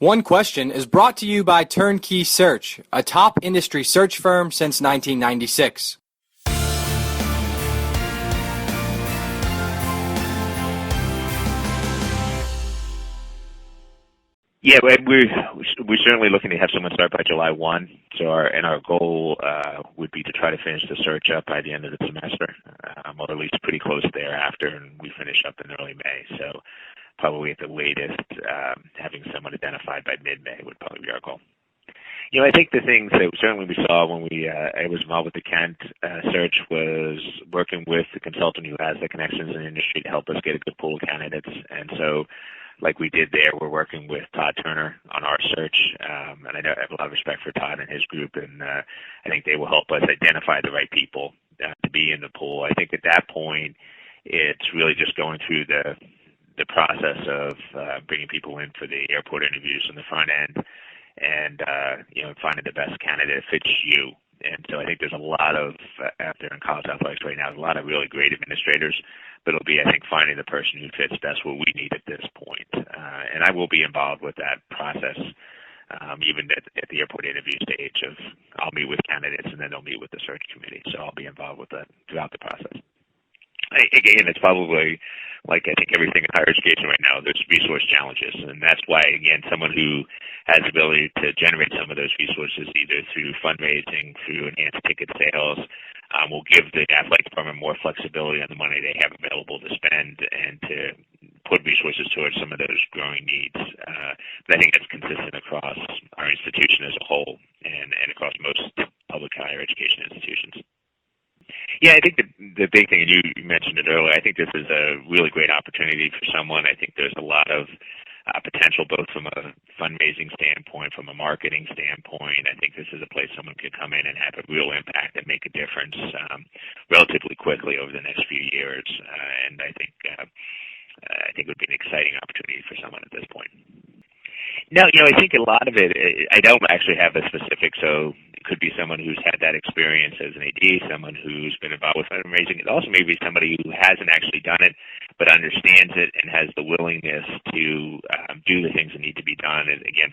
One Question is brought to you by Turnkey Search, a top industry search firm since 1996. Yeah, we're certainly looking to have someone start by July 1. So our goal would be to try to finish the search up by the end of the semester, or at least pretty close thereafter, and we finish up in early May. So probably at the latest, having someone identified by mid-May would probably be our goal. I think the things that certainly we saw when I was involved with the Kent search was working with the consultant who has the connections in the industry to help us get a good pool of candidates. And so, like we did there, we're working with Todd Turner on our search. And I know I have a lot of respect for Todd and his group, and I think they will help us identify the right people to be in the pool. I think at that point, it's really just going through the process of bringing people in for the airport interviews on the front end, and finding the best candidate that fits you. And so I think there's a lot of out there in college athletics right now, a lot of really great administrators, but it'll be, I think, finding the person who fits best what we need at this point. And I will be involved with that process, even at the airport interview stage of I'll meet with candidates and then they'll meet with the search committee. So I'll be involved with that throughout the process. Again, it's probably like I think everything in higher education right now, there's resource challenges. And that's why, again, someone who has the ability to generate some of those resources either through fundraising, through enhanced ticket sales, will give the athletic department more flexibility on the money they have available to spend and to put resources towards some of those growing needs. But I think that's consistent across our institution as a whole and across most public higher education institutions. Yeah, I think the big thing, and you mentioned it earlier, I think this is a really great opportunity for someone. I think there's a lot of potential both from a fundraising standpoint, from a marketing standpoint. I think this is a place someone could come in and have a real impact and make a difference relatively quickly over the next few years. And I think it would be an exciting opportunity for someone at this point. No, I think a lot of it, I don't actually have a specific, so it could be someone who's had that experience as an AD, someone who's been involved with fundraising. It also may be somebody who hasn't actually done it, but understands it and has the willingness to do the things that need to be done, and again,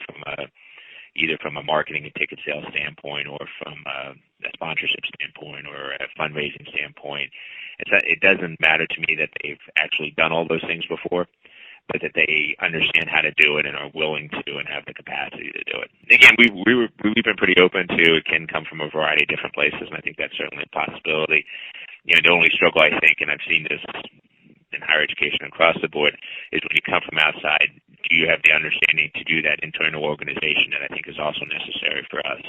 either from a marketing and ticket sales standpoint or from a sponsorship standpoint or a fundraising standpoint. It doesn't matter to me that they've actually done all those things before, but that they understand how to do it and are willing to and have the capacity to do it. Again, we've been pretty open to it can come from a variety of different places, and I think that's certainly a possibility. The only struggle I think, and I've seen this in higher education across the board, is when you come from outside, do you have the understanding to do that internal organization that I think is also necessary for us?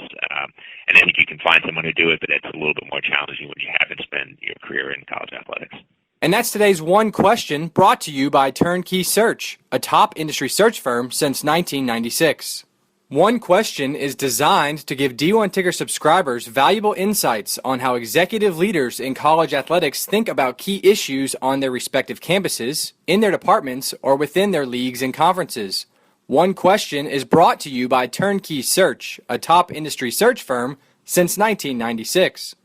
And I think you can find someone to do it, but it's a little bit more challenging when you haven't spent your career in college athletics. And that's today's One Question, brought to you by Turnkey Search, a top industry search firm since 1996. One Question is designed to give D1 Ticker subscribers valuable insights on how executive leaders in college athletics think about key issues on their respective campuses, in their departments, or within their leagues and conferences. One Question is brought to you by Turnkey Search, a top industry search firm since 1996.